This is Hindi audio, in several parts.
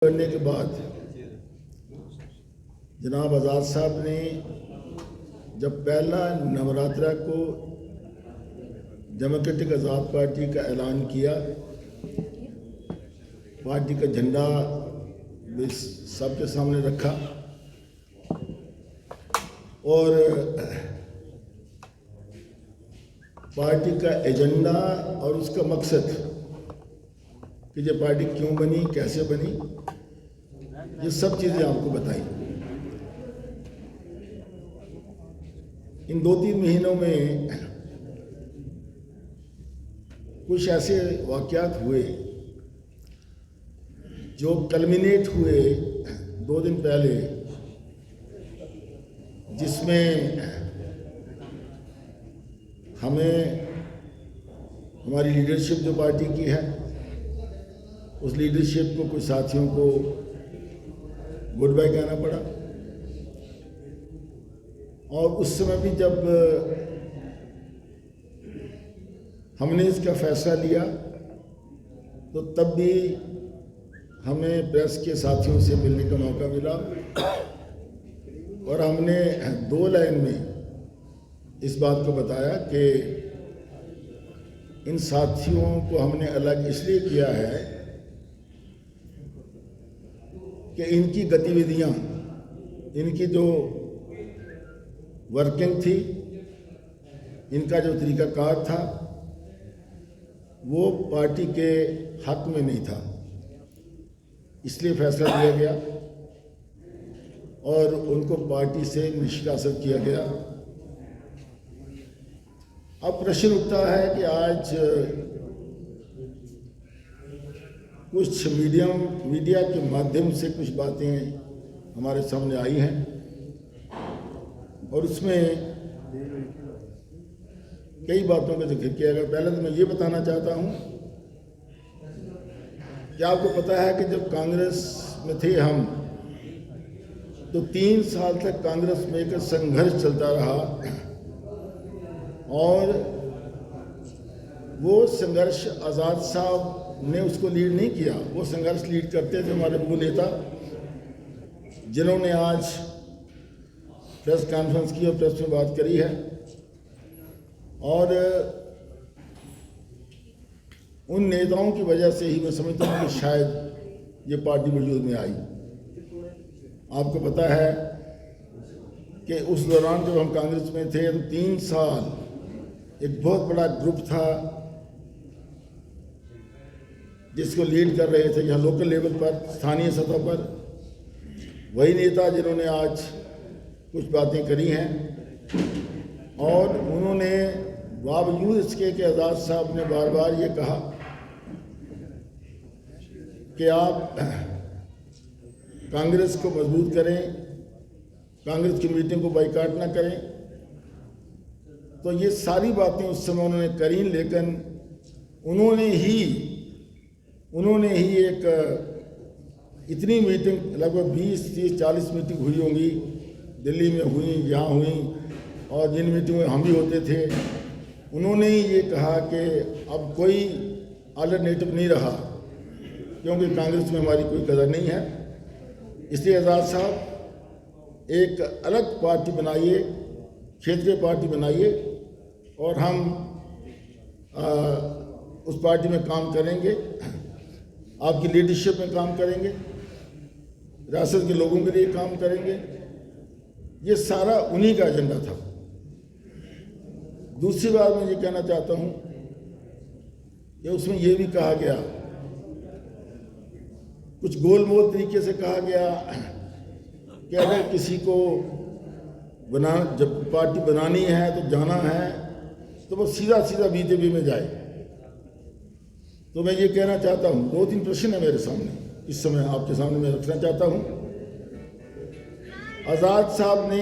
करने के बाद जनाब आज़ाद साहब ने जब पहला नवरात्रा को डेमोक्रेटिक आज़ाद पार्टी का ऐलान किया, पार्टी का झंडा भी सबके सामने रखा और पार्टी का एजेंडा और उसका मकसद कि ये पार्टी क्यों बनी, कैसे बनी, ये सब चीज़ें आपको बताई। इन 2-3 महीनों में कुछ ऐसे वाक़यात हुए जो कल्मिनेट हुए 2 दिन पहले, जिसमें हमें हमारी लीडरशिप जो पार्टी की है, उस लीडरशिप को कुछ साथियों को गुड बाय कहना पड़ा। और उस समय भी जब हमने इसका फैसला लिया तो तब भी हमें प्रेस के साथियों से मिलने का मौका मिला और हमने 2 लाइन में इस बात को बताया कि इन साथियों को हमने अलग इसलिए किया है कि इनकी गतिविधियां, इनकी जो वर्किंग थी, इनका जो तरीक़ाकार था, वो पार्टी के हक में नहीं था, इसलिए फैसला लिया गया और उनको पार्टी से निष्कासित किया गया। अब प्रश्न उठता है कि आज कुछ मीडिया के माध्यम से कुछ बातें हमारे सामने आई हैं और उसमें कई बातों का जिक्र किया गया। पहले तो मैं ये बताना चाहता हूँ कि आपको पता है कि जब कांग्रेस में थे हम, तो 3 साल तक कांग्रेस में एक संघर्ष चलता रहा और वो संघर्ष आज़ाद साहब ने उसको लीड नहीं किया, वो संघर्ष लीड करते थे हमारे वो नेता जिन्होंने आज प्रेस कॉन्फ्रेंस की और प्रेस में बात करी है। और उन नेताओं की वजह से ही मैं समझता हूँ कि शायद ये पार्टी वजूद में आई। आपको पता है कि उस दौरान जब हम कांग्रेस में थे तो 3 साल एक बहुत बड़ा ग्रुप था जिसको लीड कर रहे थे यहाँ लोकल लेवल पर, स्थानीय सतह पर, वही नेता जिन्होंने आज कुछ बातें करी हैं। और उन्होंने बावजूद इसके कि आज़ाद साहब ने बार बार ये कहा कि आप कांग्रेस को मजबूत करें, कांग्रेस की मीटिंग को बाइकाट ना करें, तो ये सारी बातें उस समय उन्होंने करी, लेकिन उन्होंने ही एक इतनी मीटिंग, लगभग 20, 30, 40 मीटिंग हुई होंगी, दिल्ली में हुई, यहाँ हुई, और जिन मीटिंग में हम भी होते थे, उन्होंने ही ये कहा कि अब कोई अल्टरनेटिव नहीं रहा क्योंकि कांग्रेस में हमारी कोई कदर नहीं है, इसलिए आज़ाद साहब एक अलग पार्टी बनाइए, क्षेत्रीय पार्टी बनाइए और हम उस पार्टी में काम करेंगे, आपकी लीडरशिप में काम करेंगे, रियासत के लोगों के लिए काम करेंगे। ये सारा उन्हीं का एजेंडा था। दूसरी बात मैं ये कहना चाहता हूँ कि उसमें ये भी कहा गया, कुछ गोलमोल तरीके से कहा गया कि अगर किसी को जब पार्टी बनानी है तो जाना है तो वो सीधा सीधा बीजेपी में जाए। तो मैं ये कहना चाहता हूँ, 2-3 प्रश्न है मेरे सामने, इस समय आपके सामने मैं रखना चाहता हूँ। आज़ाद साहब ने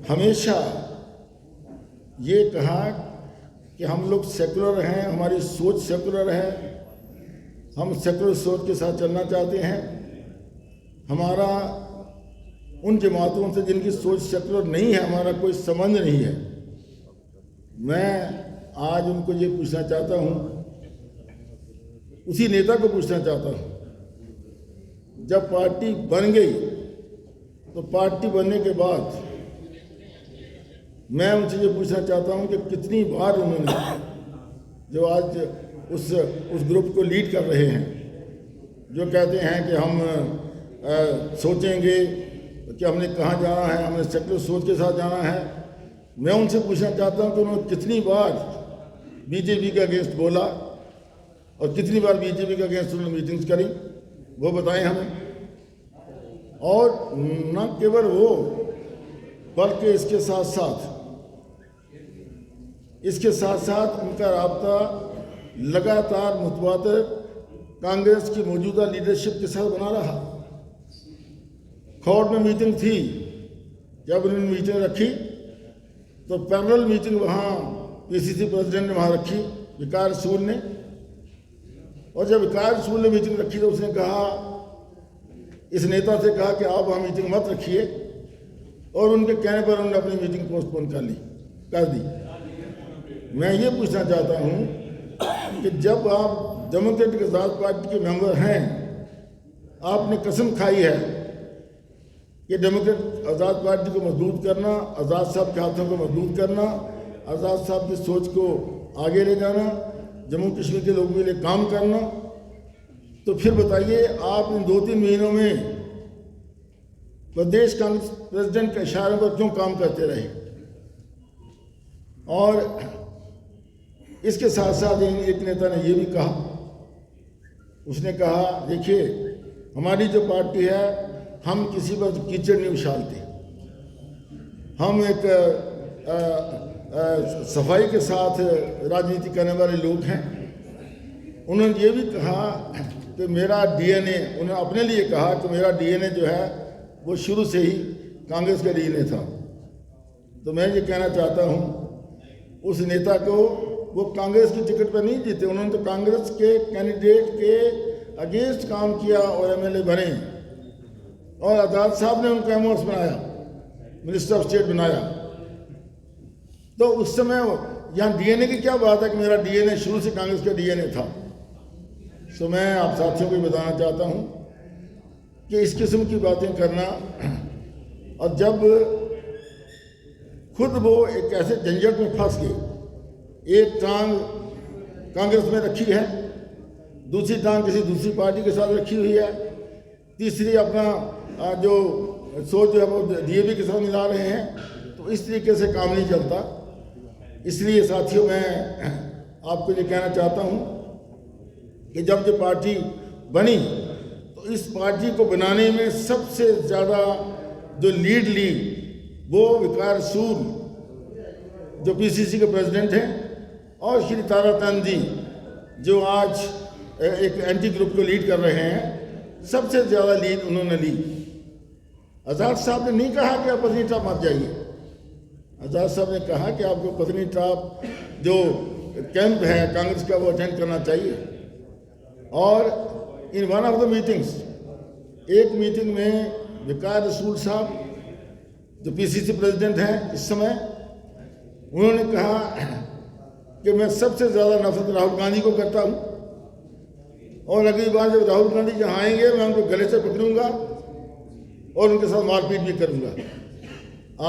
हमेशा ये कहा कि हम लोग सेकुलर हैं, हमारी सोच सेकुलर है, हम सेकुलर सोच के साथ चलना चाहते हैं। हमारा उन जमातों से जिनकी सोच सेकुलर नहीं है हमारा कोई संबंध नहीं है। मैं आज उनको ये पूछना चाहता हूँ, उसी नेता को पूछना चाहता हूँ जब पार्टी बन गई तो पार्टी बनने के बाद मैं उनसे ये पूछना चाहता हूं कि कितनी बार उन्होंने, जो आज उस ग्रुप को लीड कर रहे हैं, जो कहते हैं कि हम सोचेंगे कि हमने कहाँ जाना है, हमने सेक्युलर सोच के साथ जाना है, मैं उनसे पूछना चाहता हूं कि उन्होंने कितनी बार बीजेपी के अगेंस्ट बोला और कितनी बार बीजेपी के अगेंस्ट उन्होंने मीटिंग्स करी, वो बताएं हमें। और न केवल वो, बल्कि इसके साथ साथ उनका राब्ता लगातार मुतवातिर कांग्रेस की मौजूदा लीडरशिप के साथ बना रहा। खौड़ में मीटिंग थी, जब उन्होंने मीटिंग रखी तो पैरेलल मीटिंग वहाँ पीसीसी प्रेसिडेंट ने वहाँ रखी, विकार रसूल ने। और जब विकार रसूल ने मीटिंग रखी तो उसने कहा, इस नेता से कहा कि आप वहाँ मीटिंग मत रखिए, और उनके कहने पर उन्होंने अपनी मीटिंग पोस्टपोन कर दी। मैं ये पूछना चाहता हूँ कि जब आप डेमोक्रेटिक आज़ाद पार्टी के मेंबर हैं, आपने कसम खाई है कि डेमोक्रेटिक आज़ाद पार्टी को मजबूत करना, आज़ाद साहब के हाथों को मजबूत करना, आज़ाद साहब की सोच को आगे ले जाना, जम्मू कश्मीर के लोगों के लिए काम करना, तो फिर बताइए आप इन 2-3 महीनों में प्रदेश कांग्रेस प्रेसिडेंट के इशारे पर क्यों काम करते रहे। और इसके साथ साथ एक नेता ने ये भी कहा, उसने कहा देखिए हमारी जो पार्टी है, हम किसी पर कीचड़ नहीं उछालते, हम एक सफाई के साथ राजनीति करने वाले लोग हैं। उन्होंने ये भी कहा कि मेरा डीएनए, उन्होंने अपने लिए कहा कि मेरा डीएनए जो है वो शुरू से ही कांग्रेस का डीएनए था। तो मैं ये कहना चाहता हूँ उस नेता को, वो कांग्रेस की टिकट पर नहीं जीते, उन्होंने तो कांग्रेस के कैंडिडेट के अगेंस्ट काम किया और एमएलए बने, और आज़ाद साहब ने उनको एमओएस बनाया, मिनिस्टर ऑफ स्टेट बनाया। तो उस समय यहाँ डीएनए की क्या बात है कि मेरा डीएनए शुरू से कांग्रेस का डीएनए था। तो मैं आप साथियों को बताना चाहता हूँ कि इस किस्म की बातें करना, और जब खुद वो एक ऐसे झंझट में फंस गए, एक टांग कांग्रेस में रखी है, दूसरी टांग किसी दूसरी पार्टी के साथ रखी हुई है, तीसरी अपना जो सोच जो है वो डीएवी के साथ मिला रहे हैं, तो इस तरीके से काम नहीं चलता। इसलिए साथियों मैं आपको ये कहना चाहता हूँ कि जब जो पार्टी बनी तो इस पार्टी को बनाने में सबसे ज़्यादा जो लीड ली वो विकार रसूल जो पीसीसी के प्रेसिडेंट हैं, और श्री ताराचंद जी जो आज एक एंटी ग्रुप को लीड कर रहे हैं, सबसे ज़्यादा लीड उन्होंने ली। आज़ाद साहब ने नहीं कहा कि आप पत्नीटॉप मत जाइए, आज़ाद साहब ने कहा कि आपको पत्नीटॉप जो कैंप है कांग्रेस का वो अटेंड करना चाहिए। और in one of the meetings, एक मीटिंग में विकार रसूल साहब जो पीसीसी प्रेसिडेंट हैं इस समय, उन्होंने कहा कि मैं सबसे ज़्यादा नफरत राहुल गांधी को करता हूँ, और अगली बार जब राहुल गांधी जहाँ आएंगे मैं उनको गले से पकड़ूंगा और उनके साथ मारपीट भी करूंगा।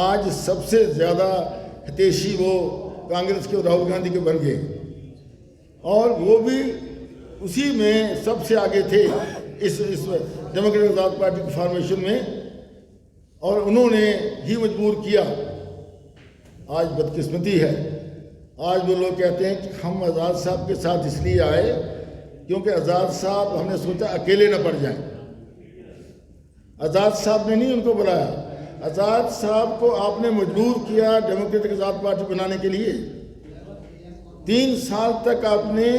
आज सबसे ज़्यादा हितैषी वो कांग्रेस के राहुल गांधी के बन गए, और वो भी उसी में सबसे आगे थे इस डेमोक्रेटिक आज़ाद पार्टी की फॉर्मेशन में, और उन्होंने ही मजबूर किया। आज बदकिस्मती है, आज वो लोग कहते हैं कि हम आज़ाद साहब के साथ इसलिए आए क्योंकि आज़ाद साहब, हमने सोचा अकेले न पड़ जाएं। आज़ाद साहब ने नहीं उनको बुलाया, आज़ाद साहब को आपने मजबूर किया डेमोक्रेटिक आज़ाद पार्टी बनाने के लिए। 3 साल तक आपने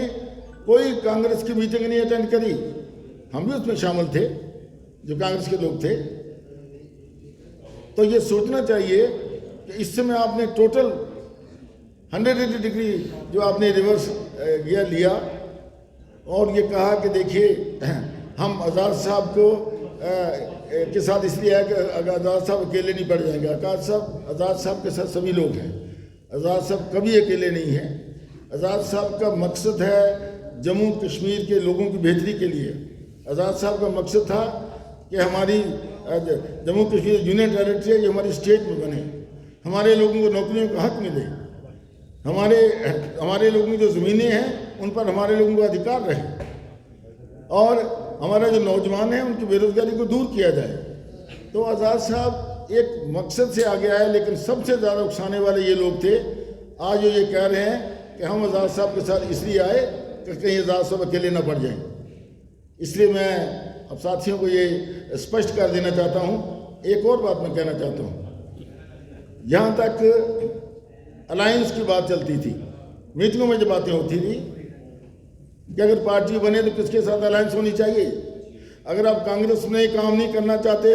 कोई कांग्रेस की मीटिंग नहीं अटेंड करी, हम भी उसमें शामिल थे जो कांग्रेस के लोग थे। तो ये सोचना चाहिए कि इस समय आपने टोटल 180 डिग्री जो आपने रिवर्स गियर लिया, और ये कहा कि देखिए हम आज़ाद साहब को के साथ इसलिए है कि आज़ाद साहब अकेले नहीं पड़ जाएंगे। आज़ाद साहब के साथ सभी लोग हैं, आज़ाद साहब कभी अकेले नहीं हैं। आज़ाद साहब का मकसद है जम्मू कश्मीर के लोगों की बेहतरी के लिए। आज़ाद साहब का मकसद था कि हमारी जम्मू कश्मीर यूनियन टेरिटरी है, ये हमारी स्टेट में बने, हमारे लोगों को नौकरियों का हक मिले, हमारे लोगों की जो ज़मीनें हैं उन पर हमारे लोगों का अधिकार रहे, और हमारा जो नौजवान है उनकी बेरोजगारी को दूर किया जाए। तो आज़ाद साहब एक मकसद से आगे आए, लेकिन सबसे ज़्यादा उकसाने वाले ये लोग थे। आज वो ये कह रहे हैं कि हम आज़ाद साहब के साथ इसलिए आए कि कहीं आज़ाद साहब अकेले ना पड़ जाएं। इसलिए मैं अब साथियों को ये स्पष्ट कर देना चाहता हूँ। एक और बात मैं कहना चाहता हूँ, जहाँ तक अलायंस की बात चलती थी, मीटिंगों में जो बातें होती थी कि अगर पार्टी बने तो किसके साथ अलायंस होनी चाहिए, अगर आप कांग्रेस में काम नहीं करना चाहते,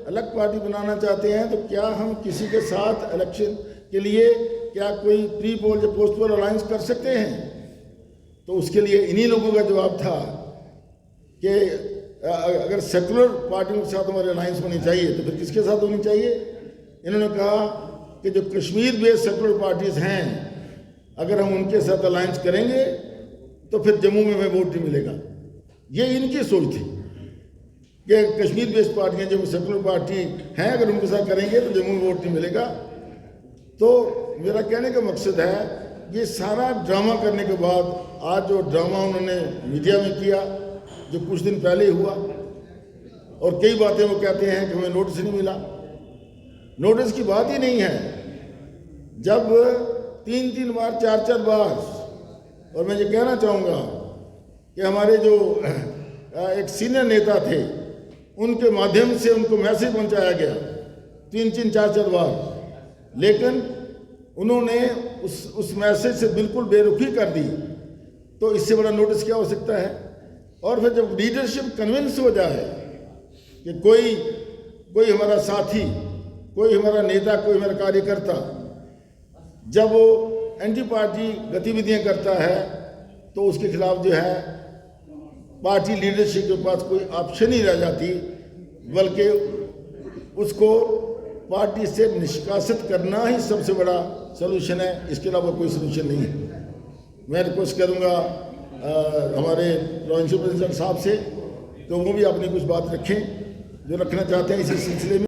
अलग पार्टी बनाना चाहते हैं, तो क्या हम किसी के साथ इलेक्शन के लिए क्या कोई प्री पोल या पोस्ट पोल अलायंस कर सकते हैं? तो उसके लिए इन्हीं लोगों का जवाब था कि अगर सेकुलर पार्टियों के साथ हमारी अलायंस होनी चाहिए तो फिर किसके साथ होनी चाहिए? इन्होंने कहा कि जो कश्मीर बेस्ड सेकुलर पार्टीज़ हैं, अगर हम उनके साथ अलायंस करेंगे तो फिर जम्मू में हमें वोट नहीं मिलेगा। ये इनकी सोच थी कि कश्मीर बेस्ड पार्टियाँ जो सेकुलर पार्टी हैं, अगर उनके साथ करेंगे तो जम्मू में वोट नहीं मिलेगा। तो मेरा कहने का मकसद है, ये सारा ड्रामा करने के बाद आज जो ड्रामा उन्होंने मीडिया में किया, जो कुछ दिन पहले हुआ, और कई बातें वो कहते हैं कि हमें नोटिस नहीं मिला। नोटिस की बात ही नहीं है। जब 3-3 बार 4-4 बार, और मैं ये कहना चाहूँगा कि हमारे जो एक सीनियर नेता थे उनके माध्यम से उनको मैसेज पहुँचाया गया 3-3 4-4 बार, लेकिन उन्होंने उस मैसेज से बिल्कुल बेरुखी कर दी। तो इससे बड़ा नोटिस क्या हो सकता है? और फिर जब लीडरशिप कन्विंस हो जाए कि कोई हमारा साथी, कोई हमारा नेता, कोई हमारा कार्यकर्ता जब वो एंटी पार्टी गतिविधियां करता है, तो उसके खिलाफ जो है पार्टी लीडरशिप के पास कोई ऑप्शन ही रह जाती, बल्कि उसको पार्टी से निष्कासित करना ही सबसे बड़ा सलूशन है। इसके अलावा कोई सलूशन नहीं है। मैं रिक्वेस्ट करूँगा हमारे प्रोविंशियल प्रेसिडेंट साहब से, तो वो भी अपनी कुछ बात रखें जो रखना चाहते हैं इसी सिलसिले में।